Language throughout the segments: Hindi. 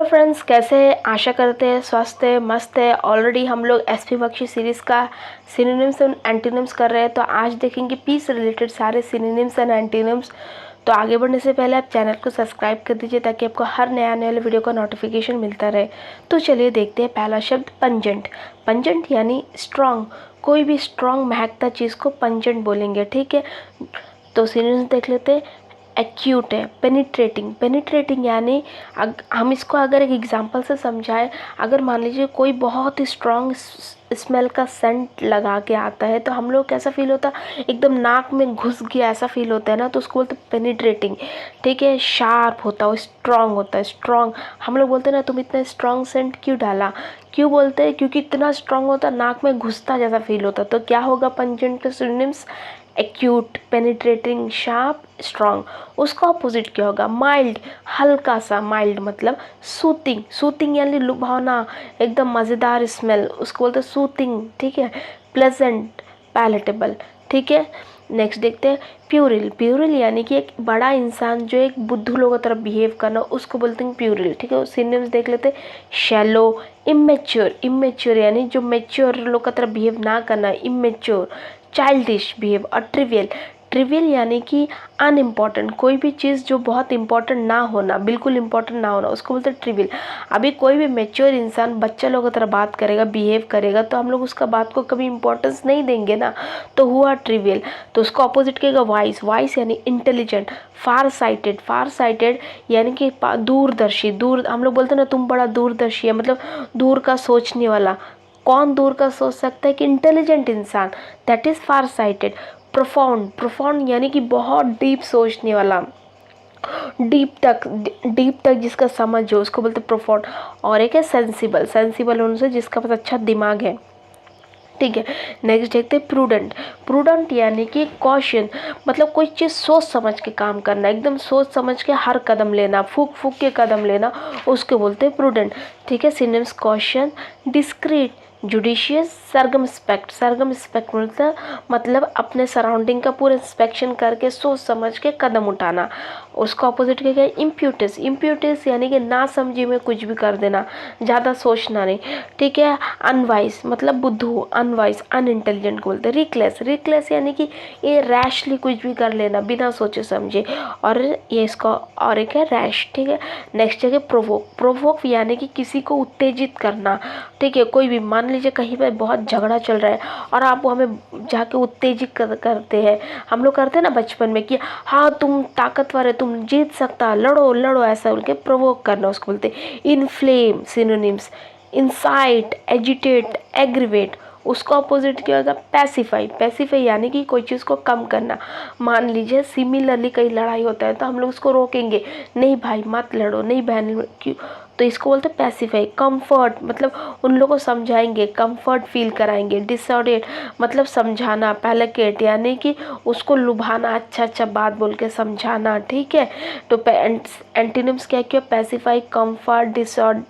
फ्रेंड्स, कैसे हैं? आशा करते हैं स्वस्थ है, मस्त है। ऑलरेडी हम लोग एसपी बख्शी सीरीज़ का सिनोनिम्स एंड एंटीनिम्स कर रहे हैं, तो आज देखेंगे पी से रिलेटेड सारे सिनोनिम्स एंड एंटीनिम्स। तो आगे बढ़ने से पहले आप चैनल को सब्सक्राइब कर दीजिए ताकि आपको हर नया नया वीडियो का नोटिफिकेशन मिलता रहे। तो चलिए देखते हैं पहला शब्द पंजेंट। पंजेंट यानी स्ट्रॉन्ग, कोई भी स्ट्रॉन्ग महकता चीज़ को पंजेंट बोलेंगे, ठीक है। तो सिनोनिम्स देख लेते हैं। एक्यूट है, पेनिट्रेटिंग। पेनिट्रेटिंग यानी हम इसको अगर एक एग्जांपल से समझाएं, अगर मान लीजिए कोई बहुत ही स्ट्रॉन्ग स्मेल का सेंट लगा के आता है तो हम लोग कैसा फील होता है, एकदम नाक में घुस गया ऐसा फील होता है ना, तो उसको बोलते हैं पेनिट्रेटिंग, ठीक है। शार्प होता है, स्ट्रॉन्ग होता है। स्ट्रॉन्ग हम लोग बोलते हैं ना, तुम इतना स्ट्रॉन्ग सेंट क्यों डाला, क्यों बोलते हैं, क्योंकि इतना स्ट्रॉन्ग होता है, नाक में घुसता जैसा फील होता। तो क्या होगा पंजेंट के synonyms? Acute, penetrating, sharp, strong. उसका ऑपोजिट क्या होगा? माइल्ड, हल्का सा। माइल्ड मतलब सूथिंग। सूथिंग यानी लुभावना, एकदम मज़ेदार स्मेल, उसको बोलते हैं सूथिंग, ठीक है। प्लेजेंट, पैलेटेबल, ठीक है। नेक्स्ट देखते हैं प्यूरिल। प्यूरिल यानी कि एक बड़ा इंसान जो एक बुद्धू लोगों की तरफ बिहेव करना, उसको बोलते हैं प्यूरिल, ठीक है। सिनोनिम्स देख लेते हैं। Shallow, immature. इमेच्योर यानी जो मेच्योर लोग की तरफ बिहेव ना करना, इमेच्योर। Childish behave. और ट्रिवियल। ट्रिवियल यानी कि अनइम्पॉर्टेंट, कोई भी चीज़ जो बहुत इंपॉर्टेंट ना होना, बिल्कुल इंपॉर्टेंट ना होना, उसको बोलते हैं ट्रिवियल। अभी कोई भी मेच्योर इंसान बच्चा लोगों की तरह बात करेगा, बिहेव करेगा, तो हम लोग उसका बात को कभी इंपॉर्टेंस नहीं देंगे ना, तो हुआ ट्रिवियल। तो उसको अपोजिट कहेगा वाइस। वाइस यानी इंटेलिजेंट। फार साइटेड। फार साइटेड यानी कि दूरदर्शी। दूर हम लोग बोलते हैं ना, तुम बड़ा दूरदर्शी है, मतलब दूर का सोचने वाला। कौन दूर का सोच सकता है? कि इंटेलिजेंट इंसान, that is far sighted. Profound. Profound यानी कि बहुत डीप सोचने वाला, डीप तक जिसका समझ हो, उसको बोलते प्रोफाउंड। और एक है सेंसिबल। सेंसिबल होने से जिसका पास अच्छा दिमाग है, ठीक है। नेक्स्ट देखते हैं प्रूडेंट। प्रूडेंट यानी कि कॉशन, मतलब कोई चीज़ सोच समझ के काम करना, एकदम सोच समझ के हर कदम लेना, फूक फूक के कदम लेना, उसको बोलते हैं प्रूडेंट, ठीक है। Synonyms caution, discreet, judicious, circumspect. Circumspect मतलब अपने सराउंडिंग का पूरा इंस्पेक्शन करके सोच समझ के कदम उठाना। उसका ऑपोजिट क्या है? इम्प्यूटिस। इम्प्यूटिस यानी कि ना समझी में कुछ भी कर देना, ज़्यादा सोचना नहीं, ठीक है। अनवाइस मतलब बुद्धू, अनवाइस, अनइंटेलिजेंट को बोलते हैं। रिकलेस। रिकलेस यानी कि ये रैशली कुछ भी कर लेना बिना सोचे समझे, और ये इसका और एक है रैश, ठीक है। नेक्स्ट है प्रोवोक। प्रोवोक यानी कि किसी को उत्तेजित करना, ठीक है। कोई भी मान लीजिए कहीं पर बहुत झगड़ा चल रहा है और आप हमें जाके उत्तेजित करते हैं, हम लोग करते हैं ना बचपन में कि हाँ तुम ताकतवर है, तुम जीत सकता, लड़ो लड़ो, ऐसा बोल के प्रोवोक करना, उसको बोलते हैं inflame. Synonyms insight, agitate, aggravate. उसका अपोजिट क्या होगा? पैसिफाई। पैसिफाई यानी कि कोई चीज़ को कम करना। मान लीजिए सिमिलरली कहीं लड़ाई होता है तो हम लोग उसको रोकेंगे, नहीं भाई मत लड़ो, नहीं बहन क्यों, तो इसको बोलते हैं पैसिफाई। कंफर्ट मतलब उन लोगों को समझाएंगे, कंफर्ट फील कराएंगे। डिसऑर्डेट मतलब समझाना। पैलेकेट यानी कि उसको लुभाना, अच्छा अच्छा बात बोल के समझाना, ठीक है। तो एंटीनिम्स क्या क्या? Pacify, comfort, disorder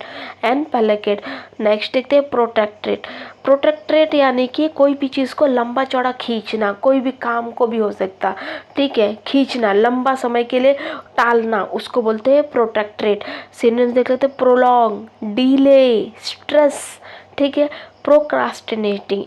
and placate. Next देखते हैं प्रोटेक्ट्रेट। प्रोटेक्ट्रेट यानी कि कोई भी चीज़ को लंबा चौड़ा खींचना, कोई भी काम को भी हो सकता, ठीक है, खींचना, लंबा समय के लिए टालना, उसको बोलते हैं प्रोटेक्ट्रेट। सिनोनिम्स देख लेते हैं। प्रोलॉन्ग, डिले, स्ट्रेस, ठीक है। प्रोक्रास्टिनेटिंग।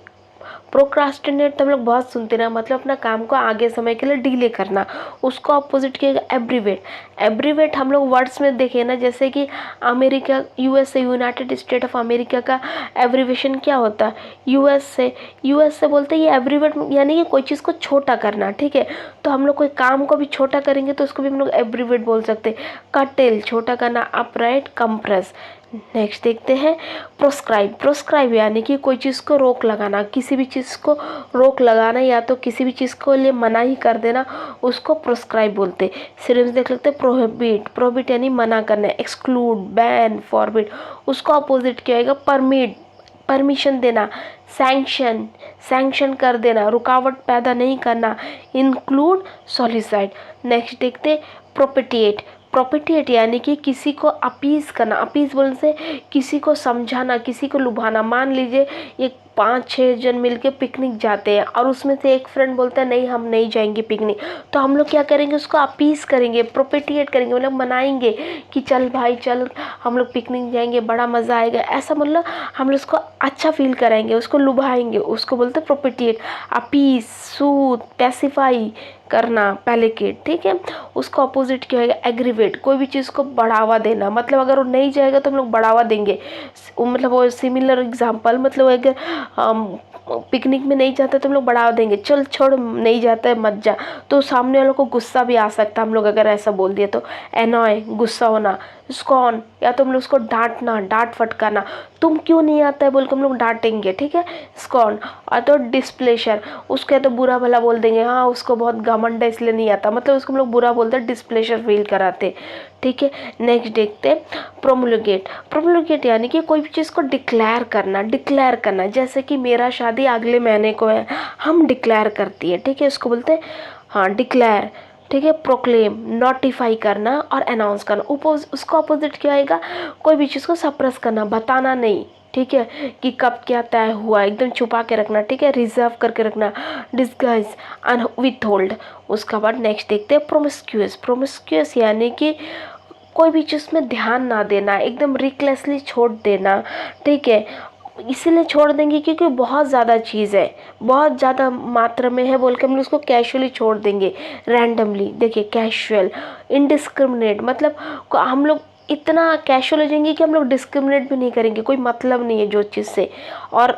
प्रोक्रास्टिनेट तो हम लोग बहुत सुनते ना, मतलब अपना काम को आगे समय के लिए डिले करना, उसको अपोजिट किया एब्रीवेट। एब्रीवेट हम लोग वर्ड्स में देखें ना, जैसे कि America, USA, United state of America का एब्रीवेशन क्या होता है? यूएसए। यूएसए बोलते हैं ये एब्रीवेट यानी कि कोई चीज़ को छोटा करना, ठीक है। तो हम लोग कोई काम को भी छोटा करेंगे तो उसको भी हम लोग एब्रीवेट बोल सकते हैं। कटेल छोटा करना, अपराइट, कंप्रेस। नेक्स्ट देखते हैं प्रोस्क्राइब। प्रोस्क्राइब यानी कि कोई चीज़ को रोक लगाना, किसी भी चीज़ को रोक लगाना या तो किसी भी चीज़ को लिए मना ही कर देना, उसको प्रोस्क्राइब बोलते। सिनोनिम्स देख लेते हैं। प्रोहिबिट। प्रोहिबिट यानी मना करना, एक्सक्लूड, बैन, फॉरबिड। उसको अपोजिट क्या आएगा? परमिट, परमिशन देना। सैंक्शन, सैंक्शन कर देना, रुकावट पैदा नहीं करना। इंक्लूड, सॉलिसाइड। नेक्स्ट देखते प्रोपिटिएट। प्रोपिटिएट यानी कि किसी को अपीज करना, अपीज बोलने से किसी को समझाना, किसी को लुभाना। मान लीजिए ये 5-6 जन मिलके पिकनिक जाते हैं और उसमें से एक फ्रेंड बोलता है नहीं हम नहीं जाएंगे पिकनिक, तो हम लोग क्या करेंगे, उसको अपीज करेंगे, प्रोपिटिएट करेंगे, मतलब मनाएंगे कि चल भाई चल हम लोग पिकनिक जाएंगे, बड़ा मज़ा आएगा, ऐसा मतलब हम लोग उसको अच्छा फील कराएंगे, उसको लुभाएंगे, उसको बोलते हैं प्रोपिटिएट। अपीज, सूद, पैसिफाई करना, पैलिकेट, ठीक है। उसका अपोजिट क्या होगा, एग्रीवेट, कोई भी चीज़ को बढ़ावा देना, मतलब अगर वो नहीं जाएगा तो हम लोग बढ़ावा देंगे। मतलब वो सिमिलर एग्जांपल, मतलब अगर पिकनिक में नहीं जाता तो हम लोग बढ़ावा देंगे, चल छोड़ नहीं जाता है मत जा, तो सामने वालों को गुस्सा भी आ सकता है हम लोग अगर ऐसा बोल दिए तो। एनॉय, गुस्सा होना। स्कॉन, या तो हम लोग उसको डांटना, डांट फटकाना, तुम क्यों नहीं आता है बोल के हम लोग डांटेंगे, ठीक है, स्कॉन। और तो डिस्प्लेशर, उसको या तो बुरा भला बोल देंगे, हाँ उसको बहुत घमंड है इसलिए नहीं आता, मतलब उसको हम लोग बुरा बोलते हैं, डिस्प्लेशर फील कराते, ठीक है। नेक्स्ट देखते हैं प्रोमुलगेट। प्रोमुलगेट यानी कि कोई भी चीज़ को डिक्लेयर करना, डिक्लेयर करना, जैसे कि मेरा शादी अगले महीने को है, हम डिक्लेयर करती है, ठीक है, इसको बोलते हैं हाँ डिक्लेयर, ठीक है। प्रोक्लेम, नोटिफाई करना और अनाउंस करना। उसको अपोजिट क्या आएगा, कोई भी चीज़ को सप्रेस करना, बताना नहीं, ठीक है, कि कब क्या तय हुआ, एकदम छुपा के रखना, ठीक है, रिजर्व करके रखना, डिस्गाइज, विथहोल्ड। उसका बाद नेक्स्ट देखते हैं प्रोमिस्क्यूअस। प्रोमिस्क्यूअस यानी कि कोई भी चीज़ में ध्यान ना देना, एकदम रिकलेसली छोड़ देना, ठीक है। इसीलिए छोड़ देंगे क्योंकि बहुत ज़्यादा चीज़ है, बहुत ज़्यादा मात्रा में है बोल के हम लोग उसको कैजुअली छोड़ देंगे, रैंडमली। देखिए कैजुअल, इनडिस्क्रिमिनेट, मतलब हम लोग इतना कैजुअल हो जाएंगे कि हम लोग डिस्क्रिमिनेट भी नहीं करेंगे, कोई मतलब नहीं है जो चीज़ से। और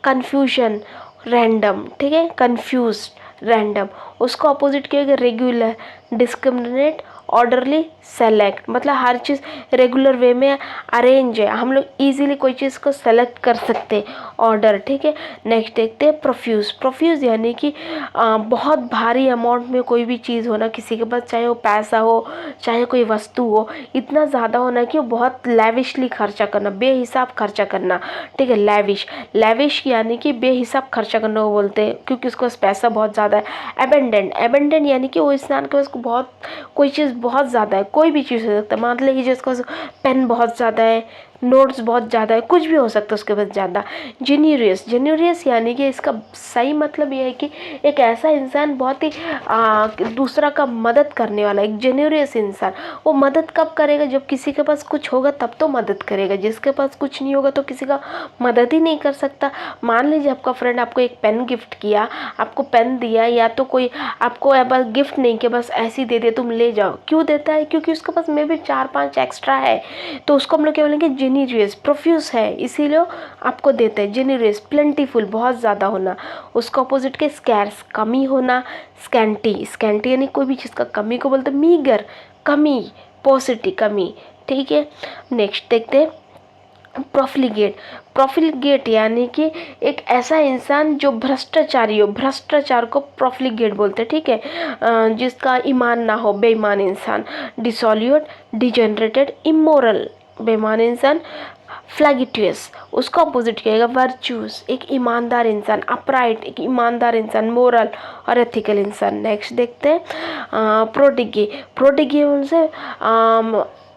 कन्फ्यूजन, रैंडम, ठीक है, कन्फ्यूज, रैंडम। उसको अपोजिट क्या होगा, रेगुलर, डिस्क्रिमिनेट, ऑर्डरली, सेलेक्ट, मतलब हर चीज़ रेगुलर वे में अरेंज है, हम लोग इजीली कोई चीज़ को सेलेक्ट कर सकते हैं, ऑर्डर, ठीक है। नेक्स्ट देखते हैं प्रोफ्यूज। प्रोफ्यूज यानी कि बहुत भारी अमाउंट में कोई भी चीज़ होना किसी के पास, चाहे वो पैसा हो चाहे कोई वस्तु हो, इतना ज़्यादा होना कि वो बहुत लेविशली खर्चा करना, बेहिसाब खर्चा करना, ठीक है। लेविश, लेविश यानी कि बेहिसाब खर्चा करना वो बोलते हैं क्योंकि उसके पास पैसा बहुत ज़्यादा है। एबेंडेंट, एबेंडेंट यानी कि वो इंसान के पास बहुत कोई चीज़ बहुत ज़्यादा है, कोई भी चीज़ हो सकता है, मान लीजिए जिसके पास पेन बहुत ज़्यादा है, नोट्स बहुत ज़्यादा है, कुछ भी हो सकता है उसके पास ज़्यादा। जेन्यूरियस, जेन्यूरियस यानी कि इसका सही मतलब ये है कि एक ऐसा इंसान बहुत ही दूसरा का मदद करने वाला, एक जेन्यूरियस इंसान। वो मदद कब करेगा, जब किसी के पास कुछ होगा तब तो मदद करेगा, जिसके पास कुछ नहीं होगा तो किसी का मदद ही नहीं कर सकता। मान लीजिए आपका फ्रेंड आपको एक पेन गिफ्ट किया, आपको पेन दिया, या तो कोई आपको बस गिफ्ट नहीं किया, बस ऐसे ही दे दिया तुम ले जाओ, क्यों देता है, क्योंकि उसके पास मे भी 4-5 एक्स्ट्रा है, तो उसको हम लोग क्या बोलेंगे, जेन्यूरियस, प्रोफ्यूज है इसीलिए आपको देते हैं। जेन्यूरियस, प्लेंटीफुल, बहुत ज़्यादा होना। उसको अपोजिट के स्कैर्स, कमी होना। स्कैंटी, स्कैंटी यानी कोई भी चीज़ का कमी को बोलते हैं मीगर, कमी, पॉसिटी, कमी, ठीक है। नेक्स्ट देखते हैं प्रोफिलिगेट। प्रोफिलिगेट यानी कि एक ऐसा इंसान जो भ्रष्टाचारी हो, भ्रष्टाचार को प्रोफिलिगेट बोलते हैं, ठीक है, जिसका ईमान ना हो, बेईमान इंसान। डिसोल्यूट, डिजेनरेटेड, इमोरल, बेईमान इंसान। फ्लैगिटियस, उसका अपोजिट कहेगा वर्चूस, एक ईमानदार इंसान। अपराइट, एक ईमानदार इंसान। मोरल और एथिकल इंसान। नेक्स्ट देखते हैं प्रोडिगी। प्रोडिगी उनसे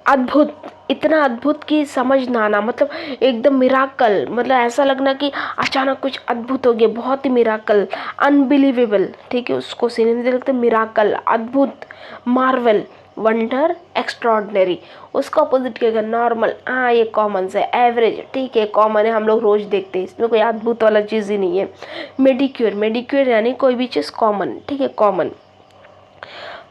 अद्भुत, इतना अद्भुत कि समझ ना आना, मतलब एकदम मिराकल, मतलब ऐसा लगना कि अचानक कुछ अद्भुत हो गया, बहुत ही मिराकल। अनबिलीवेबल, ठीक है, उसको सिनेमा में लगता है मिराकल, अद्भुत। Marvel, wonder, extraordinary. उसका अपोजिट क्या है, नॉर्मल, हाँ ये कॉमन से, एवरेज, ठीक है, कॉमन है, हम लोग रोज देखते हैं, इसमें कोई अद्भुत वाला चीज़ ही नहीं है। मेडिक्योर, मेडिक्योर यानी कोई भी चीज़ कॉमन, ठीक है, कॉमन।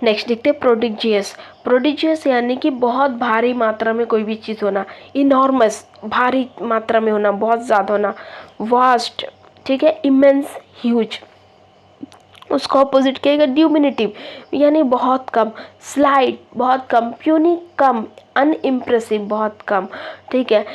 नेक्स्ट देखते हैं प्रोडिजियस। प्रोडिजियस यानी कि बहुत भारी मात्रा में कोई भी चीज़ होना। इनॉर्मस, भारी मात्रा में होना, बहुत ज़्यादा होना। वास्ट, ठीक है, इमेंस, ह्यूज। उसका ऑपोजिट क्या है, ड्यूमिनेटिव यानी बहुत कम। स्लाइट, बहुत कम। प्यूनी, कम। अनइम्प्रेसिव, बहुत कम, ठीक है।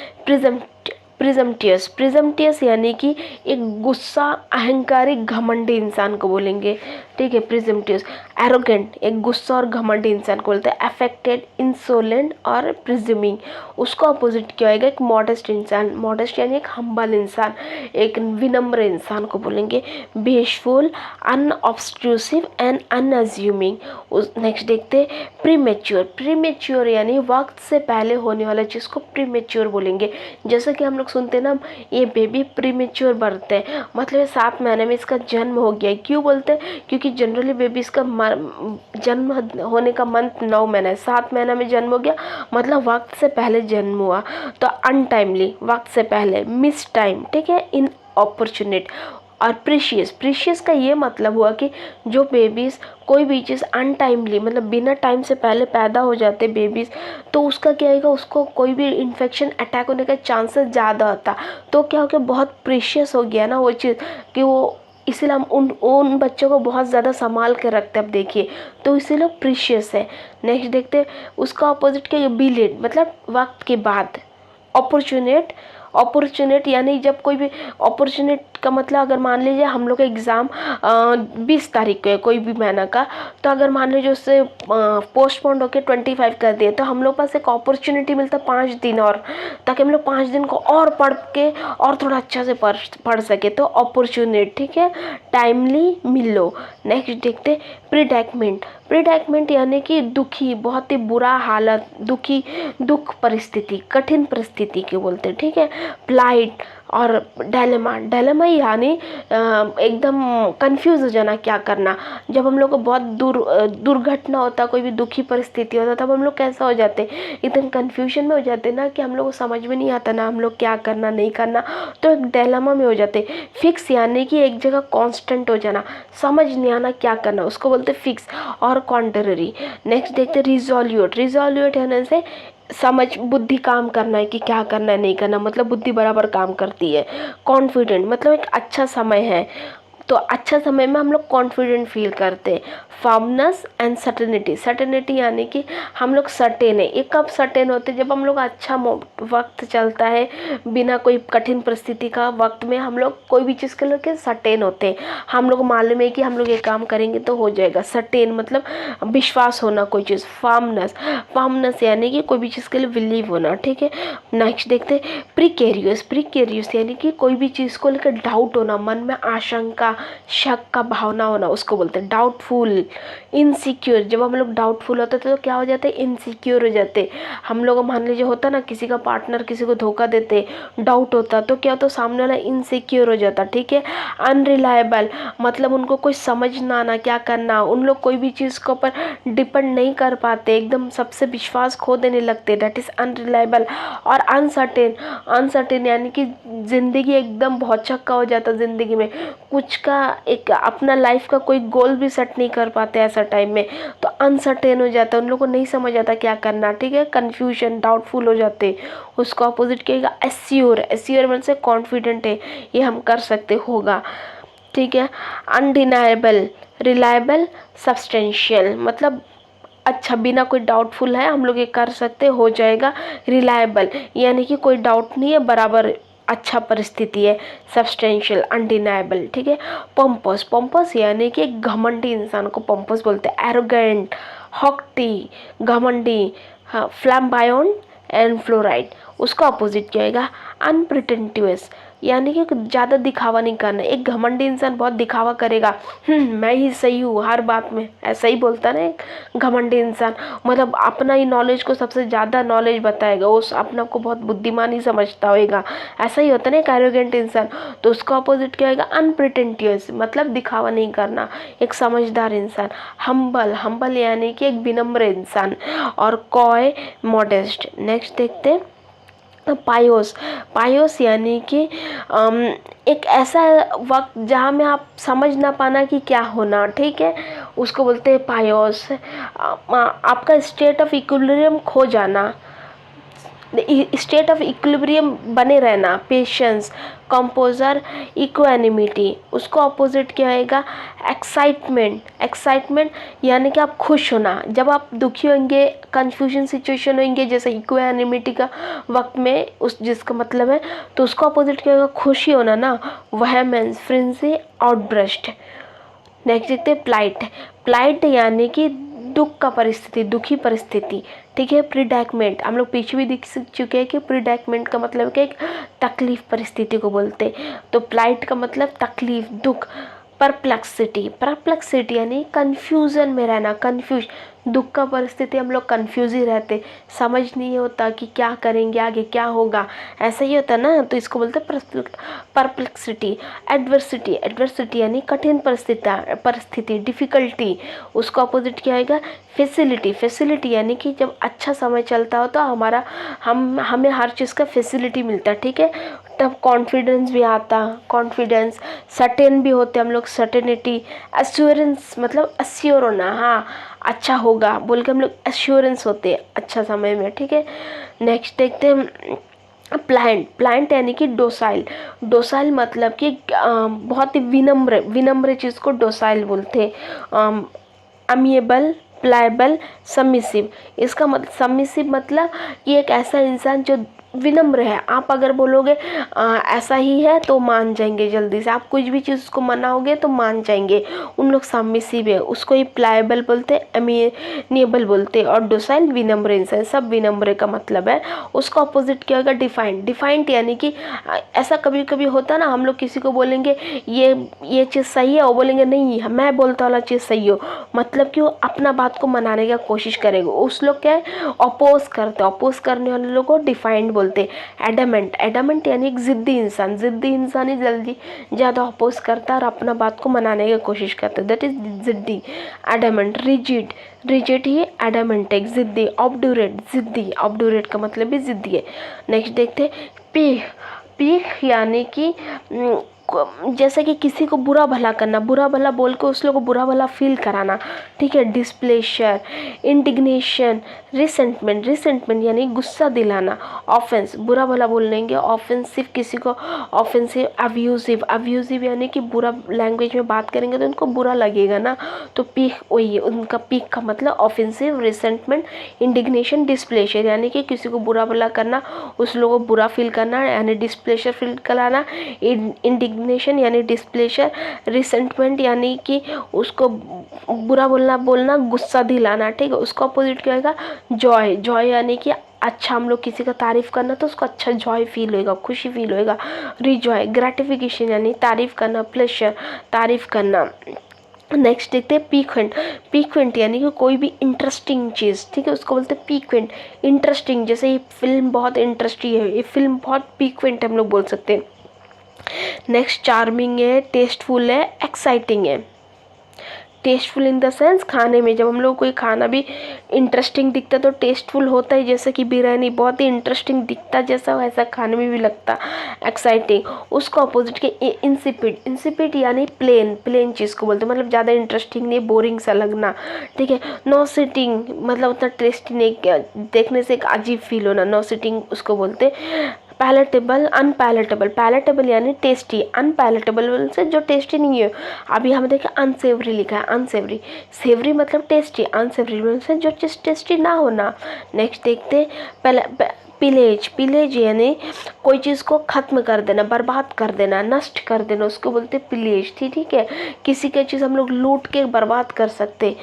प्रिजम्टियस, प्रिजम्टियस यानी कि एक गुस्सा, अहंकारी, घमंडी इंसान को बोलेंगे, ठीक है, प्रिजम्टियस। एरोगेंट एक गुस्सा और घमंडी इंसान को बोलते हैं। अफेक्टेड, इंसोलेंट और प्रिज्यूमिंग, उसको अपोजिट क्या होगा, एक मॉडेस्ट इंसान, मॉडेस्ट यानी एक हम्बल इंसान, एक विनम्र इंसान को बोलेंगे। बेशफुल, अनऑब्स्ट्रूसिव एंड अनअज्यूमिंग। उस नेक्स्ट देखते हैं प्रीमेच्योर, प्रीमेच्योर यानी वक्त से पहले होने वाला चीज़ को प्रीमेच्योर बोलेंगे। जैसे कि हम लोग सुनते हैं ना, ये बेबी प्रीमेच्योर बर्थ है, मतलब 7 महीने में इसका जन्म हो गया है। क्यों बोलते हैं, क्योंकि जनरली बेबीज़ का जन्म होने का मंथ 9 महीना है, 7 महीना में जन्म हो गया मतलब वक्त से पहले जन्म हुआ। तो अनटाइमली, वक्त से पहले, मिस टाइम, ठीक है, इन अपॉर्चुनिट। और प्रीशियस, प्रीशियस का ये मतलब हुआ कि जो बेबीज़ कोई भी चीज़ अनटाइमली मतलब बिना टाइम से पहले पैदा हो जाते बेबीज़, तो उसका क्या होगा, उसको कोई भी इन्फेक्शन अटैक होने का चांसेस ज़्यादा होता। तो क्या हो गया, बहुत प्रीशियस हो गया ना वो चीज़ कि वो, इसीलिए हम उन बच्चों को बहुत ज़्यादा संभाल के रखते हैं। अब देखिए, तो इसीलिए प्रीशियस है। नेक्स्ट देखते हैं उसका अपोजिट क्या है, बिलेट मतलब वक्त के बाद। अपॉर्चुनेट, अपॉर्चुनेट यानी जब कोई भी, अपॉर्चुनेट का मतलब अगर मान लीजिए हम लोग का एग्ज़ाम 20 तारीख को है कोई भी महीना का, तो अगर मान लीजिए उससे पोस्टपोन्ड होकर 25 कर दिए, तो हम लोग पास एक अपॉर्चुनिटी मिलता 5 दिन और, ताकि हम लोग 5 दिन को और पढ़ के और थोड़ा अच्छा से पढ़ सके। तो अपॉर्चुनेट, ठीक है, टाइमली मिलो। नेक्स्ट देखते प्रीडैकमेंट, प्रीडैकमेंट यानी कि दुखी, बहुत ही बुरा हालत, दुखी, दुख परिस्थिति, कठिन परिस्थिति के बोलते हैं, ठीक है। प्लाइट और डायलेमा, डायलेमा यानी एकदम कंफ्यूज हो जाना, क्या करना। जब हम लोग को बहुत दुर्घटना होता, कोई भी दुखी परिस्थिति होता, तब हम लोग कैसा हो जाते, एकदम कंफ्यूजन में हो जाते ना, कि हम लोग को समझ में नहीं आता ना हम लोग क्या करना नहीं करना, तो एक डायलेमा में हो जाते। फिक्स यानी कि एक जगह कांस्टेंट हो जाना, समझ नहीं आना क्या करना, उसको बोलते फिक्स। और कॉन्ट्ररी। नेक्स्ट देखते रिजोल्यूट, रिजोल्यूट होने से समझ, बुद्धि काम करना है कि क्या करना है नहीं करना, मतलब बुद्धि बराबर काम करती है। कॉन्फिडेंट मतलब एक अच्छा समय है, तो अच्छा समय में हम लोग कॉन्फिडेंट फील करते हैं। फर्मनेस एंड सर्टेनिटी, सर्टेनिटी यानी कि हम लोग सर्टेन है। ये कब सर्टेन होते हैं, जब हम लोग अच्छा वक्त चलता है बिना कोई कठिन परिस्थिति का, वक्त में हम लोग कोई भी चीज़ के लिए सर्टेन होते हैं। हम लोग मालूम है कि हम लोग ये काम करेंगे तो हो जाएगा। सर्टेन मतलब विश्वास होना कोई चीज़। फर्मनेस, फर्मनेस यानी कि कोई भी चीज़ के लिए बिलीव होना, ठीक है। नेक्स्ट देखते हैं प्रीकेरियस, प्रीकेरियस यानी कि कोई भी चीज़ को लेकर डाउट होना, मन में आशंका, शक का भावना होना, उसको बोलते हैं डाउटफुल। इनसिक्योर, जब हम लोग डाउटफुल होते तो क्या हो जाते, इनसिक्योर हो जाते। हम लोग मान लीजिए होता ना, किसी का पार्टनर किसी को धोखा देते, डाउट होता, तो क्या होता, सामने वाला इनसिक्योर हो जाता, ठीक है। अनरिलायबल मतलब उनको कोई समझ ना आना क्या करना, उन लोग कोई भी चीज़ के ऊपर डिपेंड नहीं कर पाते, एकदम सबसे विश्वास खो देने लगते, डेट इज़ अनरिलायबल। और अनसर्टेन, अनसर्टेन यानी कि ज़िंदगी एकदम बहुत चक्का हो जाता, ज़िंदगी में कुछ का एक अपना लाइफ का कोई गोल भी सेट नहीं कर पाते ऐसा टाइम में, तो अनसर्टेन हो जाता है, उन लोगों को नहीं समझ आता क्या करना, ठीक है। कन्फ्यूजन, डाउटफुल हो जाते। उसको अपोजिट कहेगा एश्योर, एश्योर मतलब से कॉन्फिडेंट है, ये हम कर सकते, होगा, ठीक है। अनडिनाएबल, रिलायबल, सब्सटेंशियल मतलब अच्छा, बिना कोई डाउटफुल है हम लोग ये कर सकते, हो जाएगा। रिलायबल यानी कि कोई डाउट नहीं है, बराबर अच्छा परिस्थिति है। सब्सटेंशियल, अनडिनाएबल, ठीक है। पंपस, पंपस यानी कि एक घमंडी इंसान को पंपस बोलते हैं। एरोगेंट, हॉक्टी, घमंडी, हाँ, फ्लैम्बायंट एंड फ्लोराइड। उसका अपोजिट क्या होगा, अनप्रिटेंटियस यानी कि ज़्यादा दिखावा नहीं करना। एक घमंडी इंसान बहुत दिखावा करेगा, मैं ही सही हूँ हर बात में, ऐसा ही बोलता ना एक घमंडी इंसान, मतलब अपना ही नॉलेज को सबसे ज़्यादा नॉलेज बताएगा, वो अपने आप को बहुत बुद्धिमान ही समझता होगा, ऐसा ही होता ना एक एरोगेंट इंसान। तो उसका अपोजिट क्या होगा, अनप्रिटेंटियस मतलब दिखावा नहीं करना, एक समझदार इंसान। हम्बल, हम्बल यानी कि एक विनम्र इंसान। और कॉय, मॉडेस्ट। नेक्स्ट देखते हैं पायोस, पायोस यानी कि एक ऐसा वक्त जहाँ में आप समझ ना पाना कि क्या होना, ठीक है, उसको बोलते हैं पायोस। आपका स्टेट ऑफ इक्विलिब्रियम खो जाना, स्टेट ऑफ इक्विलिब्रियम बने रहना। Patience, composer, equanimity. उसको अपोजिट क्या आएगा, एक्साइटमेंट, एक्साइटमेंट यानी कि आप खुश होना, जब आप दुखी होंगे, कंफ्यूजन सिचुएशन होंगे, जैसे इक्वानिमिटी का वक्त में, उस जिसका मतलब है, तो उसको अपोजिट क्या होगा, खुशी होना ना। वह मीन्स फ्रेंजी, आउटब्रस्ट। नेक्स्ट देखते हैं प्लाइट। प्लाइट यानी कि दुख का परिस्थिति, दुखी परिस्थिति, ठीक है। प्रीडैकमेंट हम लोग पीछे भी देख चुके हैं कि प्रीडैकमेंट का मतलब क्या, एक तकलीफ परिस्थिति को बोलते हैं। तो प्लाइट का मतलब तकलीफ, दुख। परप्लेक्सिटी, परप्लेक्सिटी यानी कंफ्यूजन में रहना, कंफ्यूज, दुख का परिस्थिति हम लोग कंफ्यूज ही रहते, समझ नहीं होता कि क्या करेंगे, आगे क्या होगा, ऐसा ही होता ना, तो इसको बोलते हैं परप्लेक्सिटी। एडवर्सिटी, एडवर्सिटी यानी कठिन परिस्थिति, डिफ़िकल्टी, उसका अपोजिट क्या आएगा, फैसिलिटी। फैसिलिटी यानी कि जब अच्छा समय चलता हो तो हमें हर चीज़ का फैसिलिटी मिलता, ठीक है, तब कॉन्फिडेंस भी आता, कॉन्फिडेंस। सर्टेन भी होते हम लोग, सर्टेनिटी। एश्योरेंस मतलब अश्योर होना, हाँ अच्छा होगा बोल के हम लोग एश्योरेंस होते हैं अच्छा समय में, ठीक है। नेक्स्ट देखते हैं प्लांट। प्लांट यानी कि डोसाइल। डोसाइल मतलब कि बहुत ही विनम्र, विनम्र चीज़ को डोसाइल बोलते हैं। अमिएबल, प्लायबल, सबमिसिव। इसका मतलब सबमिसिव मतलब कि एक ऐसा इंसान जो विनम्र है, आप अगर बोलोगे ऐसा ही है तो मान जाएंगे जल्दी से, आप कुछ भी चीज़ उसको मनाओगे तो मान जाएंगे, उन लोग सबमिसिव है, उसको ही प्लायबल बोलते हैं, अमिएबल बोलते हैं, और डोसाइल विनम्र इंसान, सब विनम्र का मतलब है। उसका अपोजिट क्या होगा, डिफाइंड। डिफाइंड यानी कि ऐसा कभी कभी होता ना, हम लोग किसी को बोलेंगे ये चीज़ सही है, वो बोलेंगे नहीं मैं बोलता वाला चीज़ सही हो, मतलब कि वो अपना बात को मनाने का कोशिश करेगा, उस लोग क्या है अपोज करते, अपोज करने वाले लोग को डिफाइंड बोलते हैं। एडामेंट, एडामेंट यानी एक जिद्दी इंसान, जिद्दी इंसान ही जल्दी ज़्यादा अपोज करता है और अपना बात को मनाने की कोशिश करता है, दैट इज जिद्दी। एडामेंट। रिजिड, रिजिड ही एडामेंट है, जिद्दी। ऑब्डूरेट, जिद्दी, ऑब्डूरेट का मतलब भी जिद्दी है। नेक्स्ट देखते हैं पीक। पीक यानी कि जैसे कि किसी को बुरा भला करना, बुरा भला बोल के उस लोग को बुरा भला फील कराना, ठीक है। डिस्प्लेशर, इंडिग्नेशन, रिसेंटमेंट। रिसेंटमेंट यानी गुस्सा दिलाना। ऑफेंस, बुरा भला बोलेंगे, ऑफेंसिव किसी को, ऑफेंसिव। अब्यूजिव, अब्यूजिव यानी कि बुरा लैंग्वेज में बात करेंगे तो उनको बुरा लगेगा ना, तो पीक वही है, उनका पीक का मतलब ऑफेंसिव, रिसेंटमेंट, इंडिग्नेशन, डिस्प्लेशर यानी कि किसी को बुरा भला करना, उस लोगों को बुरा फील करना यानी डिस्प्लेशर फील कराना। इंडिग्नेशन यानी डिस्प्लेशर। रिसेंटमेंट यानी कि उसको बुरा बोलना, गुस्सा दिलाना, ठीक है। उसका अपोजिट क्या होगा, जॉय। जॉय यानी कि अच्छा, हम लोग किसी का तारीफ करना तो उसको अच्छा जॉय फील होएगा, खुशी फील होएगा। रिजॉय। ग्रेटिफिकेशन यानी तारीफ करना, प्लेजर, तारीफ करना। नेक्स्ट देखते हैं पीक्वेंट। पीक्वेंट यानी कि कोई भी इंटरेस्टिंग चीज़, ठीक है, उसको बोलते हैं पीक्वेंट। इंटरेस्टिंग, जैसे ये फिल्म बहुत इंटरेस्टिंग है, ये फिल्म बहुत पीक्वेंट हम लोग बोल सकते हैं। नेक्स्ट चार्मिंग है, टेस्टफुल है, एक्साइटिंग है। टेस्टफुल इन द सेंस खाने में, जब हम लोग कोई खाना भी इंटरेस्टिंग दिखता तो टेस्टफुल होता है, जैसे कि बिरयानी बहुत ही इंटरेस्टिंग दिखता जैसा वैसा खाने में भी लगता। एक्साइटिंग। उसको अपोजिट के इंसिपिड। इंसिपिड यानी प्लेन, प्लेन चीज़ को बोलते हैं, मतलब ज़्यादा इंटरेस्टिंग नहीं, बोरिंग सा लगना, ठीक है। नो सिटिंग मतलब उतना टेस्टी नहीं, देखने से एक अजीब फील होना, नो सिटिंग उसको बोलते। Palatable, unpalatable. पैलेटेबल यानी टेस्टी, अनपैलेटेबल से जो टेस्टी नहीं है। अभी हमें देखें अनसेवरी लिखा है, अनसेवरी। सेवरी मतलब टेस्टी, अनसेवरी से जो चीज़ टेस्टी ना होना। नेक्स्ट देखते पिलेज। पिलेज यानी कोई चीज़ को ख़त्म कर देना, बर्बाद कर देना, नष्ट कर देना, उसको बोलते पिलेज, ठीक है। किसी की चीज़ हम लोग लूट के बर्बाद कर सकते।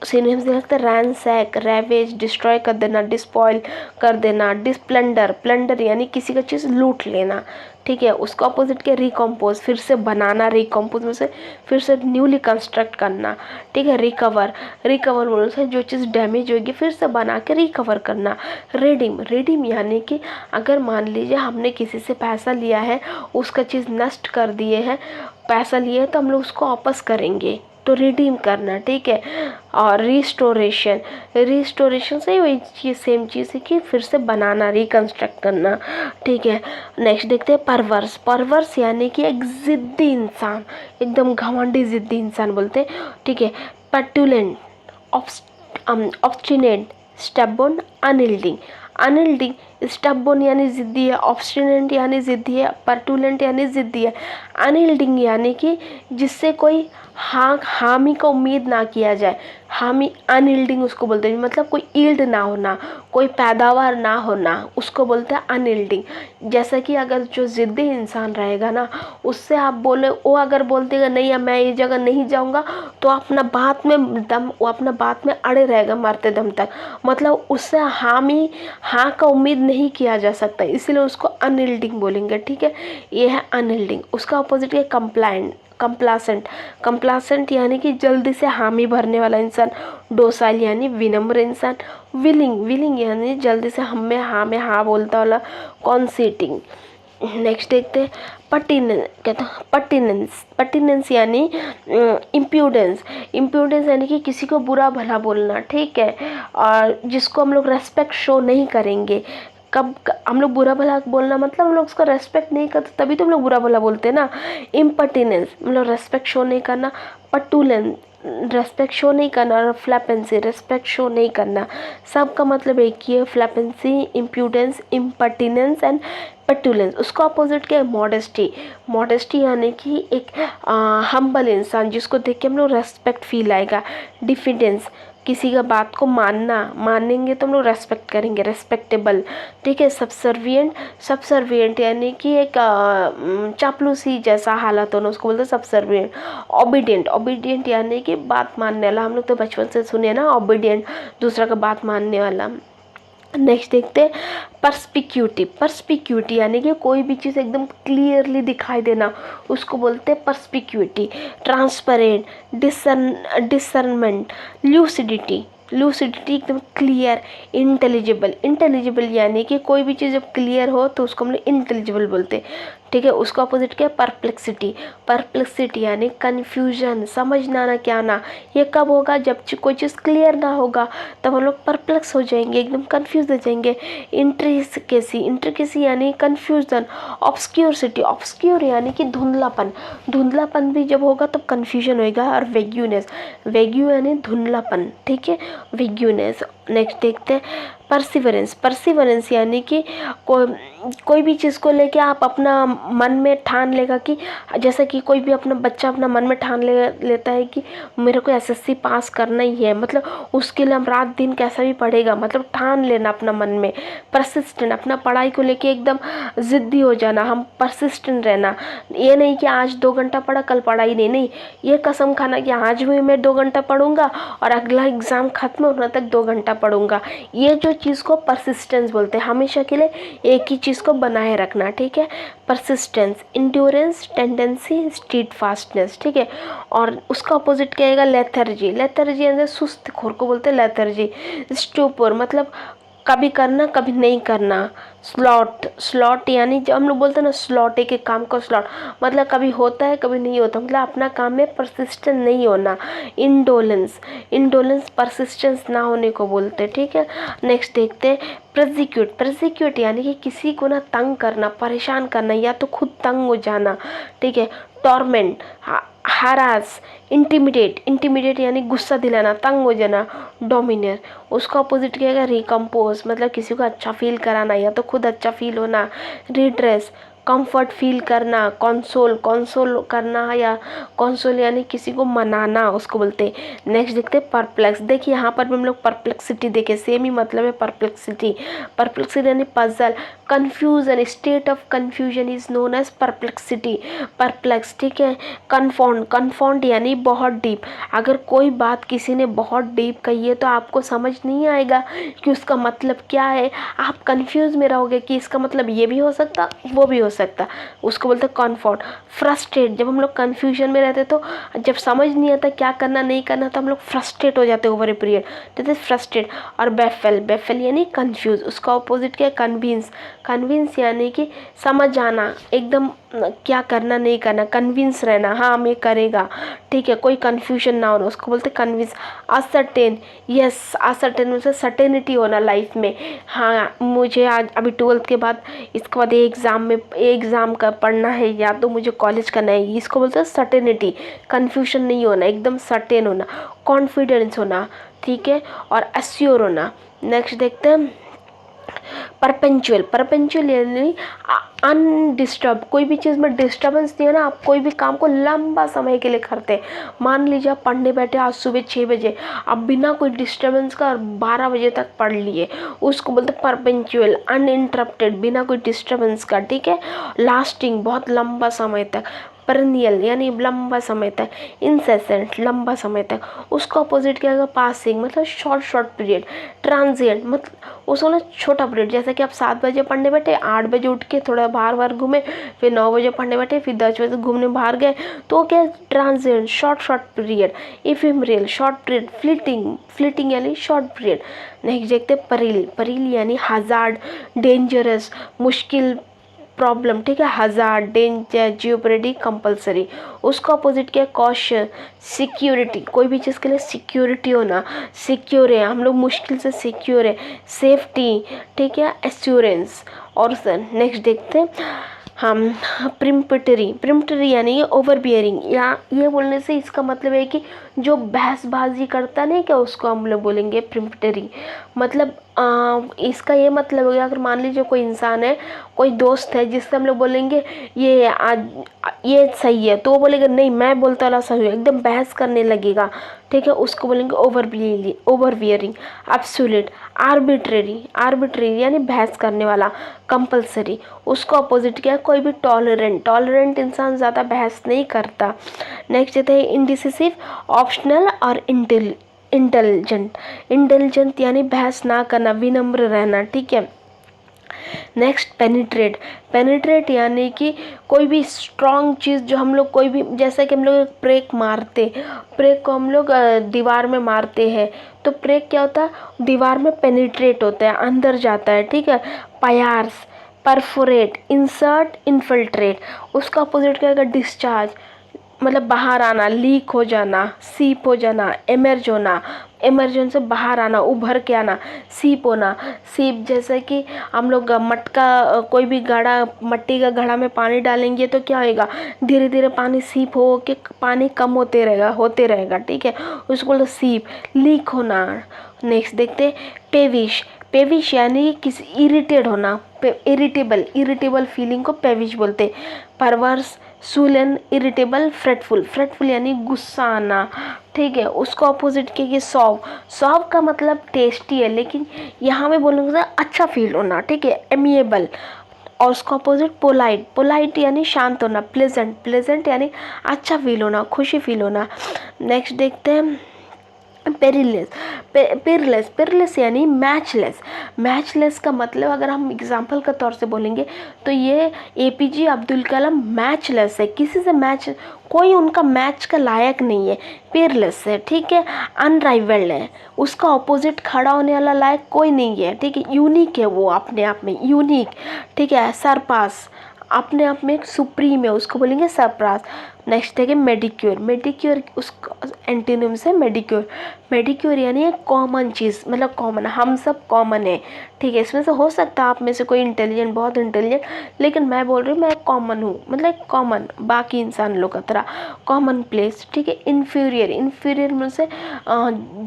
सिनोनिम्स दे सकते हैं रैनसैक, रैवेज, डिस्ट्रॉय कर देना, डिस्पॉइल कर देना। डिसप्लंडर, प्लंडर यानी किसी का चीज़ लूट लेना, ठीक है। उसको अपोजिट के रिकम्पोज, फिर से बनाना, रिकम्पोज में से फिर से न्यूली कंस्ट्रक्ट करना, ठीक है। रिकवर, रिकवर बोलने से जो चीज़ डैमेज होगी फिर से बना के रिकवर करना। रिडीम, रिडीम यानी कि अगर मान लीजिए हमने किसी से पैसा लिया है, उसका चीज़ नष्ट कर दिए हैं, पैसा लिए तो हम लोग उसको वापस करेंगे, तो रिडीम करना, ठीक है। और रिस्टोरेशन, रिस्टोरेशन से वही चीज़, सेम चीज़ है कि फिर से बनाना, रिकंस्ट्रक्ट करना, ठीक है। नेक्स्ट देखते हैं परवर्स। परवर्स यानी कि एक ज़िद्दी इंसान, एकदम घमंडी ज़िद्दी इंसान बोलते हैं, ठीक है। Petulant, obstinate, stubborn, unyielding. Unyielding, stubborn यानी ज़िद्दी है, ऑब्स्टिनेट यानी ज़िद्दी है, पेटुलेंट यानी ज़िद्दी है, अनयील्डिंग यानी कि जिससे कोई हामी का उम्मीद ना किया जाए, हामी अनयील्डिंग उसको बोलते हैं, मतलब कोई ईल्ड ना होना, कोई पैदावार ना होना, उसको बोलते हैं अनयील्डिंग। जैसा कि अगर जो ज़िद्दी इंसान रहेगा ना, उससे आप बोले, वो अगर बोलते नहीं मैं ये जगह नहीं जाऊंगा, तो वो अपना बात में अड़े रहेगा मरते दम तक, मतलब उससे हाँ का उम्मीद नहीं किया जा सकता, इसलिए उसको अनयील्डिंग बोलेंगे। ठीक है, ये है अनयील्डिंग। उसका अपोजिट है कंप्लासेंट यानी कि जल्दी से हामी भरने वाला इंसान। डोसाइल यानी विनम्र इंसान। विलिंग यानी जल्दी से हम में हाँ बोलता वाला। कॉन्सीटिंग। नेक्स्ट देखते हैं पटिनेंस यानी इम्प्यूडेंस यानी कि किसी को बुरा भला बोलना। ठीक है, और जिसको हम लोग रेस्पेक्ट शो नहीं करेंगे। कब हम लोग बुरा भला बोलना मतलब हम लोग उसका रेस्पेक्ट नहीं करते, तभी तो हम लोग बुरा भला बोलते हैं ना। इम्पर्टिनेंस मतलब रेस्पेक्ट शो नहीं करना। पटुलेंस रेस्पेक्ट शो नहीं करना, और फ्लैपेंसी रेस्पेक्ट शो नहीं करना। सबका मतलब एक ही है, फ्लैपेंसी, इम्प्यूडेंस, इम्पर्टिनेंस एंड पेटुलेंस। उसको अपोजिट क्या है? मॉडेस्टी यानी कि एक हम्बल इंसान, जिसको देख के हम लोग रेस्पेक्ट फील आएगा। डिफिडेंस किसी का बात को मानेंगे तो हम लोग रेस्पेक्ट करेंगे, रेस्पेक्टेबल। ठीक है, सबसर्विएंट यानी कि एक चापलूसी जैसा हालत होना, उसको बोलते हैं सबसर्विएंट। ओबीडियंट यानी कि बात मानने वाला, हम लोग तो बचपन से सुने ना ओबीडियंट, दूसरा का बात मानने वाला। नेक्स्ट देखते हैं परस्पिक्यूटी यानी कि कोई भी चीज़ एकदम क्लियरली दिखाई देना, उसको बोलते हैं परस्पिक्यूटी। ट्रांसपेरेंट, डिसर्नमेंट, ल्यूसिडिटी एकदम क्लियर। इंटेलिजिबल यानी कि कोई भी चीज़ जब क्लियर हो तो उसको हम लोग इंटेलिजिबल बोलते हैं। ठीक है, उसका अपोजिट क्या है? परप्लेक्सिटी यानी कन्फ्यूजन, समझना ना क्या ना। ये कब होगा? जब कोई चीज़ क्लियर ना होगा, तब हम लोग परप्लेक्स हो जाएंगे, एकदम कंफ्यूज हो जाएंगे। इंट्रिकेसी यानी कन्फ्यूजन। ऑब्सक्योर यानी कि धुंधलापन भी जब होगा तब कन्फ्यूजन होगा। और वेग्यू यानी धुंधलापन। ठीक है, वेग्यूनेस। नेक्स्ट देखते हैं परसिवरेंस यानी कि कोई भी चीज़ को लेके आप अपना मन में ठान लेगा कि, जैसे कि कोई भी अपना बच्चा अपना मन में ठान लेता है कि मेरे को एसएससी पास करना ही है, मतलब उसके लिए हम रात दिन कैसा भी पढ़ेगा, मतलब ठान लेना अपना मन में। परसिस्टेंट अपना पढ़ाई को लेके एकदम ज़िद्दी हो जाना, हम परसिस्टेंट रहना। ये नहीं कि आज 2 घंटा पढ़ा कल पढ़ाई नहीं, ये कसम खाना कि आज भी मैं 2 घंटा पढ़ूंगा और अगला एग्ज़ाम खत्म होने तक 2 घंटा पढ़ूंगा। ये जो चीज़ को परसिस्टेंस बोलते हैं, हमेशा के लिए एक ही चीज़ को बनाए रखना। ठीक है, परसिस्टेंस, इंड्योरेंस, टेंडेंसी, स्टीडफास्टनेस। ठीक है, और उसका अपोजिट क्या आएगा? लेथर्जी यानी सुस्त खोर को बोलते हैं लेथर्जी। स्टूपर मतलब कभी करना कभी नहीं करना। स्लॉट यानी जब हम लोग बोलते हैं ना स्लॉट, एक काम को स्लॉट मतलब कभी होता है कभी नहीं होता, मतलब अपना काम में परसिस्टेंट नहीं होना। इंडोलेंस परसिस्टेंस ना होने को बोलते हैं। ठीक है, नेक्स्ट देखते हैं प्रोसिक्यूट यानी कि किसी को ना तंग करना, परेशान करना, या तो खुद तंग हो जाना। ठीक है, टॉर्मेंट, हरास, इंटिमिडेट यानी गुस्सा दिलाना, तंग हो जाना। डोमिनेट उसका अपोजिट क्या है? रिकम्पोज मतलब किसी को अच्छा फील कराना, या तो खुद अच्छा फील होना। रिड्रेस कंफर्ट फील करना। कंसोल करना, या कंसोल यानी किसी को मनाना, उसको बोलते हैं। नेक्स्ट देखते हैं परप्लेक्स। देखिए यहाँ पर भी हम लोग परप्लेक्सिटी देखे, सेम ही मतलब है परप्लेक्सिटी यानी puzzle, confusion, state of confusion is known as perplex. ठीक है, कन्फाउंड यानी बहुत डीप। अगर कोई बात किसी ने बहुत डीप कही है तो आपको समझ नहीं आएगा कि उसका मतलब क्या है, आप कंफ्यूज में रहोगे कि इसका मतलब ये भी हो सकता वो भी हो सकता, उसको बोलते हैं कन्फाउंड। फ्रस्ट्रेट जब हम लोग कन्फ्यूजन में रहते तो जब समझ नहीं आता क्या करना नहीं करना तो हम लोग फ्रस्ट्रेट हो जाते over a period, that is frustrate. और बेफल यानी कंफ्यूज, उसका ऑपोजिट क्या है? कन्विंस यानी कि समझ आना, एकदम क्या करना नहीं करना, कन्विंस रहना, हाँ हमें करेगा। ठीक है, कोई कन्फ्यूजन ना होना, उसको बोलते कन्विंस। असर्टेन में से सर्टेनिटी होना लाइफ में, हाँ मुझे आज अभी 12th के बाद इसके बाद एग्ज़ाम का पढ़ना है या तो मुझे कॉलेज करना है, इसको बोलते हैं सर्टेनिटी। कन्फ्यूजन नहीं होना, एकदम सर्टेन होना। कॉन्फिडेंस होना, ठीक है, और एश्योर होना। नेक्स्ट देखते हैं परपेंचुअल, परपेंचुअल यानी अनडिस्टर्ब, कोई भी चीज़ में डिस्टर्बेंस नहीं है ना, आप कोई भी काम को लंबा समय के लिए करते हैं। मान लीजिए आप पढ़ने बैठे आज सुबह 6 बजे, आप बिना कोई डिस्टर्बेंस का 12 बजे तक पढ़ लिए, उसको बोलते हैं परपेंचुअल, अनइंटरप्टेड, बिना कोई डिस्टर्बेंस का, ठीक है। लास्टिंग, बहुत लंबा समय तक। पेरेनियल यानी लंबा समय तक। इंसेसेंट, लंबा समय तक। उसका अपोजिट क्या होगा? पासिंग, मतलब शॉर्ट शॉर्ट पीरियड। ट्रांजिएंट, मतलब उसको ना छोटा पीरियड, जैसे कि आप 7 बजे पढ़ने बैठे, 8 बजे उठ के थोड़ा बाहर बाहर घूमे, फिर 9 बजे पढ़ने बैठे, फिर 10 बजे घूमने बाहर गए, तो क्या? Transient, short short period. Ephemeral, short period. Fleeting, fleeting यानी शॉर्ट पीरियड। नेक्स्ट देखते हैं परिल, परिल यानी हजार्ड, डेंजरस, मुश्किल, प्रॉब्लम, ठीक है। Hazard, danger, jeopardy, compulsory. उसका अपोजिट क्या है? कॉशन, सिक्योरिटी, कोई भी चीज़ के लिए सिक्योरिटी होना, सिक्योर है, हम लोग मुश्किल से सिक्योर है। सेफ्टी, ठीक है। एश्योरेंस। और नेक्स्ट देखते हैं हम प्रिम्पटरी, प्रिम्पटरी यानी ये ओवर बियरिंग, या ये बोलने से इसका मतलब है कि जो बहसबाजी करता नहीं क्या, उसको हम लोग बोलेंगे प्रिम्पटरी। मतलब इसका ये मतलब हो गया, अगर मान लीजिए कोई इंसान है, कोई दोस्त है जिससे हम लोग बोलेंगे ये आज ये सही है, तो वो बोलेगा नहीं मैं बोलता वाला सही है, एकदम बहस करने लगेगा, ठीक है। उसको बोलेंगे over bearing. Absolute, arbitrary, arbitrary यानी बहस करने वाला। कंपलसरी, उसको अपोजिट क्या है? कोई भी टॉलरेंट, टॉलरेंट इंसान ज़्यादा बहस नहीं करता। नेक्स्ट है इंडिसिसिव, ऑप्शनल और इंटेलिजेंट, इंटेलिजेंट यानी बहस ना करना, विनम्र रहना, ठीक है। नेक्स्ट पेनिट्रेट, पेनिट्रेट यानी कि कोई भी स्ट्रॉन्ग चीज़ जो हम लोग कोई भी, जैसे कि हम लोग प्रेक मारते, प्रेक को हम लोग दीवार में मारते हैं, तो प्रेक क्या होता है? दीवार में पेनिट्रेट होता है, अंदर जाता है, ठीक है। पायार्स, परफोरेट, इंसर्ट, इन्फिल्ट्रेट। उसका अपोजिट क्या होगा? डिस्चार्ज, मतलब बाहर आना, लीक हो जाना, सीप हो जाना, एमर्ज होना, एमरजेंसी से बाहर आना, उभर के आना। सीप होना, सीप जैसे कि हम लोग मटका, कोई भी घड़ा, मट्टी का घड़ा में पानी डालेंगे तो क्या होएगा? धीरे धीरे पानी सीप हो के पानी कम होते रहेगा, ठीक है। उसको बोलते सीप। लीक होना। नेक्स्ट देखते पेविश, पेविश यानी किसी इरिटेट होना, इरिटेबल, इरिटेबल फीलिंग को पेविश बोलते। परवर्स, सुलन, इरिटेबल, फ्रेटफुल, फ्रेटफुल यानी गुस्सा आना, ठीक है। उसको अपोजिट के सॉव, सॉव का मतलब टेस्टी है, लेकिन यहाँ में बोलूँगा अच्छा फील होना, ठीक है। एमिएबल। और उसको अपोजिट पोलाइट, पोलाइट यानी शांत होना। प्लेजेंट, प्लेजेंट यानी अच्छा फील होना, खुशी फील होना। नेक्स्ट देखते हैं पेरिलेस, पेरलेस, पेरलेस यानी मैचलेस। मैचलेस का मतलब अगर हम एग्जांपल के तौर से बोलेंगे तो ये एपीजे अब्दुल कलाम मैचलेस है, किसी से मैच, कोई उनका मैच का लायक नहीं है, पेरलेस है, ठीक है। अनराइवल्ड है, उसका ऑपोजिट खड़ा होने वाला लायक कोई नहीं है, ठीक है। यूनिक है वो अपने आप में, यूनिक, ठीक है। सरपास, अपने आप में एक सुप्रीम है, उसको बोलेंगे सरपास। नेक्स्ट है कि मेडिक्योर, मेडिक्योर उसका एंटीनिम से मेडिक्योर, मेडिक्योर यानी एक कॉमन चीज़, मतलब कॉमन, हम सब कॉमन है, ठीक है। इसमें से हो सकता है आप में से कोई इंटेलिजेंट, बहुत इंटेलिजेंट, लेकिन मैं बोल रही हूँ मैं कॉमन हूँ, मतलब कॉमन, बाकी इंसान लोग का तरह कॉमन प्लेस, ठीक है। इन्फीरियर, इन्फीरियर में से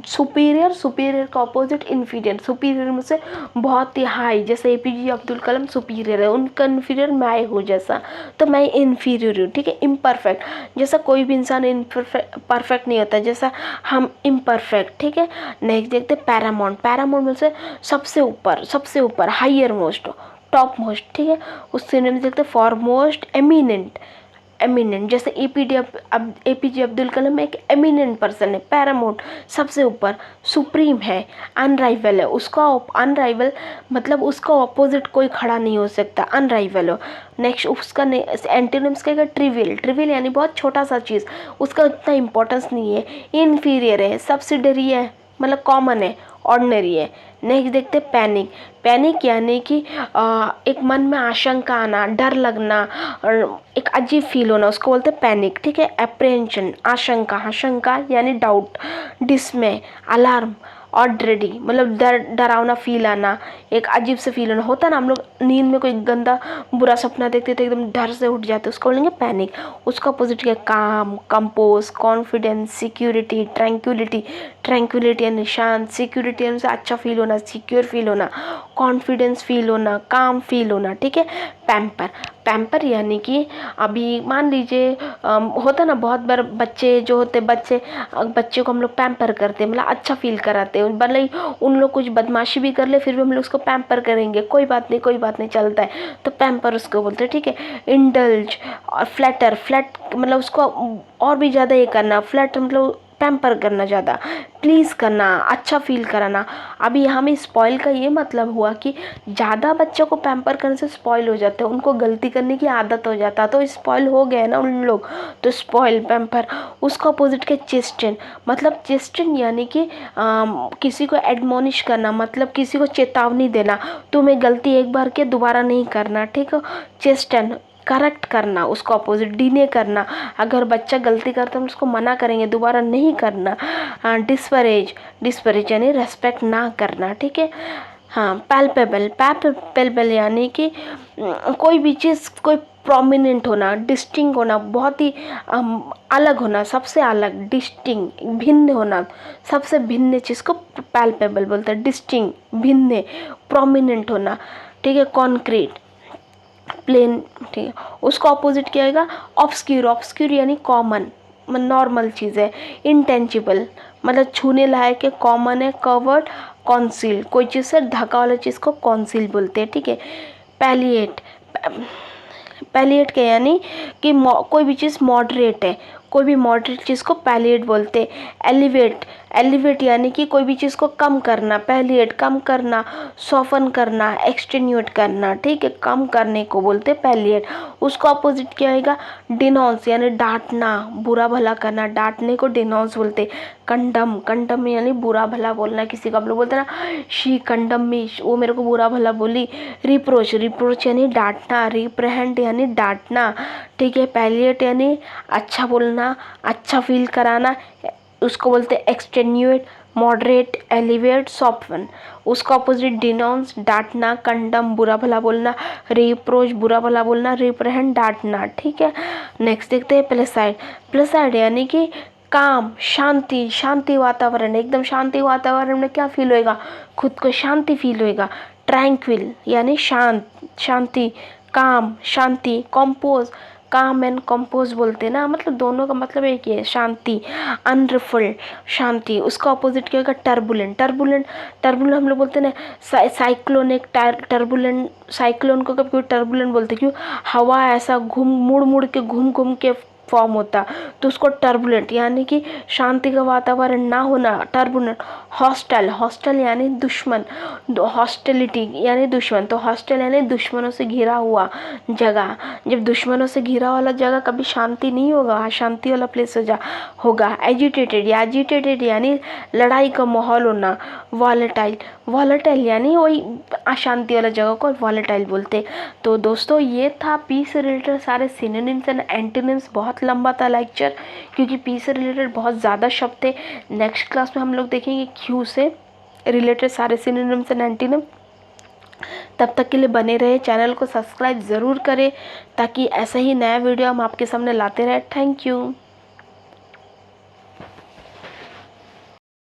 सुपीरियर, सुपीरियर का अपोजिट इन्फीरियर, सुपीरियर में से बहुत ही हाई, जैसे एपीजे अब्दुल कलाम सुपीरियर है, उनका इन्फीरियर मैं हूँ जैसा, तो मैं इन्फीरियर हूँ, ठीक है। इम्परफेक्ट, जैसा कोई भी इंसान परफेक्ट नहीं होता, जैसा हम इम्परफेक्ट, ठीक है। नेक्स्ट देखते पैरामाउंट, पैरामाउंट में से सबसे ऊपर, सबसे ऊपर, हायर मोस्ट, टॉप मोस्ट, ठीक है। उस सिनोनिम में देखते फॉरमोस्ट, एमिनेंट, एमिनेंट, जैसे एपीजे अब्दुल कलाम एक एमिनेंट पर्सन है, पैरामाउंट सबसे ऊपर, सुप्रीम है, अनराइवल है, उसका अनराइवल मतलब उसका ऑपोजिट कोई खड़ा नहीं हो सकता, अनराइवल हो। नेक्स्ट उसका एंटोनिम्स क्या है? ट्रिवियल, ट्रिवियल यानी बहुत छोटा सा चीज़, उसका उतना इंपॉर्टेंस नहीं है। इन्फीरियर है, सब्सिडरी है, मतलब कॉमन है, ऑर्डिनरी है। नेक्स्ट देखते हैं पैनिक, पैनिक यानी कि एक मन में आशंका आना, डर लगना और एक अजीब फील होना, उसको बोलते हैं पैनिक, ठीक है। एप्रहेंशन, आशंका, आशंका यानी डाउट, डिसमे, अलार्म और ड्रेडी, मतलब डरावना फील आना, एक अजीब से फील होना, होता ना हम लोग नींद में कोई गंदा बुरा सपना देखते थे, एकदम डर से उठ जाते, उसको बोलेंगे पैनिक। उसका अपोजिट है काम, compose, confidence, security, tranquillity, tranquillity यानी शांत, सिक्योरिटी यानी अच्छा फील होना, सिक्योर फील होना, कॉन्फिडेंस फील होना, काम फील होना, ठीक है। पैम्पर, पैम्पर यानी कि अभी मान लीजिए होता ना बहुत बार बच्चे जो होते बच्चे को हम लोग पैम्पर करते हैं, मतलब अच्छा फील कराते हैं, भले ही उन लोग कुछ बदमाशी भी कर ले फिर भी हम लोग उसको पैम्पर करेंगे, कोई बात नहीं चलता है, तो पैम्पर उसको बोलते हैं, ठीक है। इंडल्ज और फ्लैटर, फ्लैट मतलब उसको और भी ज़्यादा ये करना, फ्लैट मतलब पैम्पर करना, ज़्यादा प्लीज़ करना, अच्छा फील कराना। अभी यहाँ में स्पॉइल का ये मतलब हुआ कि ज़्यादा बच्चों को पैम्पर करने से स्पॉइल हो जाते हैं, उनको गलती करने की आदत हो जाता है, तो स्पॉइल हो गए ना उन लोग, तो स्पॉइल पैम्पर। उसका अपोजिट के चेस्टन, मतलब चेस्टन यानी कि किसी को एडमोनिश करना, मतलब किसी को चेतावनी देना, तुम्हें गलती एक बार के दोबारा नहीं करना, ठीक है। चेस्टन करेक्ट करना, उसको अपोजिट डीने करना, अगर बच्चा गलती करता है हम उसको मना करेंगे दोबारा नहीं करना। डिस्परेज, डिस्परेज यानी रेस्पेक्ट ना करना, ठीक है। हाँ, पैल्पेबल, पैल्पेबल यानी कि कोई भी चीज़ कोई प्रोमिनेंट होना, डिस्टिंग होना, बहुत ही अलग होना, सबसे अलग, डिस्टिंग भिन्न होना, सबसे भिन्न चीज़ को पैल्पेबल बोलते हैं, डिस्टिंग भिन्न, प्रोमिनेंट होना, ठीक है। कॉन्क्रीट, प्लेन, ठीक है। उसको अपोजिट क्या आएगा, ऑब्सक्यूर, ऑब्सक्यूर यानी कॉमन, नॉर्मल चीज़ है। इंटेंजिबल मतलब छूने लायक है, कॉमन है। कवर्ड, कॉन्सील, कोई चीज़ से ढका वाला चीज़ को कॉन्सील बोलते हैं, ठीक है। पैलिएट, पैलिएट के यानी कि कोई भी चीज़ मॉडरेट है, कोई भी मॉडरेट चीज़ को पैलिएट बोलते हैं। एलिवेट, एलिवेट यानी कि कोई भी चीज़ को कम करना, पैलिएट कम करना, सॉफन करना, एक्सटेन्यूएट करना, ठीक है, कम करने को बोलते हैं पैलिएट। उसको अपोजिट क्या आएगा, डिनॉन्स यानी डांटना, बुरा भला करना, डांटने को डिनॉन्स बोलते हैं। कंडम, कंडम यानी बुरा भला बोलना, किसी को आप लोग बोलते हैं ना शी कंडम मी, वो मेरे को बुरा भला बोली। रिप्रोच, रिप्रोच यानी डांटना, रिप्रहेंड यानी डांटना, ठीक है। पैलिएट यानी अच्छा बोलना, अच्छा फील कराना, उसको बोलते हैं एक्सटेन्यूएट, मॉडरेट, एलिवेट, सॉफ्टन। उसका अपोजिट डिनॉन्स, डांटना, कंडम बुरा भला बोलना, रिप्रोच बुरा भला बोलना, रिप्रहेंड डांटना, ठीक है। नेक्स्ट देखते हैं प्लेसाइड, प्लेसाइड यानी कि काम, शांति, शांति वातावरण, एकदम शांति वातावरण में क्या फील होएगा, खुद को शांति फील होएगा। ट्रैंक्विल यानी शांत, शांति, काम, शांति। कंपोज, काम एंड कंपोज बोलते हैं ना, मतलब दोनों का मतलब एक ही है, शांति। अनरिफल्ड, शांति। उसका अपोजिट क्या होगा, टर्बुलेंट, टर्बुलेंट, टर्बुलेंट हम लोग बोलते हैं ना साइक्लोन, एक टर्बुलेंट, साइक्लोन को कभी कोई टर्बुलेंट बोलते, क्यों, हवा ऐसा मुड़ मुड़ के घूम के फॉर्म होता, तो उसको टर्बुलेंट यानी कि शांति का वातावरण ना होना, टर्बुलेंट। हॉस्टाइल, हॉस्टाइल यानी दुश्मन, हॉस्टिलिटी यानी दुश्मन, तो हॉस्टाइल यानी दुश्मनों से घिरा हुआ जगह। जब दुश्मनों से घिरा वाला जगह कभी शांति नहीं होगा, शांति वाला प्लेस होगा। एजिटेटेड, या एजिटेटेड यानी लड़ाई का माहौल होना। वॉलेटाइल, वॉलेटाइल यानी वही अशांति वाला जगह को वॉलेटाइल बोलते। तो दोस्तों ये था पी से रिलेटेड सारे सिनोनिम्स एंड एंटोनिम्स। बहुत लंबा था लेक्चर क्योंकि पी से रिलेटेड बहुत ज़्यादा शब्द थे। नेक्स्ट क्लास में हम लोग देखेंगे क्यू से रिलेटेड सारे सिनोनिम्स एंड एंटोनिम। तब तक के लिए बने रहे, चैनल को सब्सक्राइब ज़रूर करें ताकि ऐसा ही नया वीडियो हम आपके सामने लाते रहे। Thank you.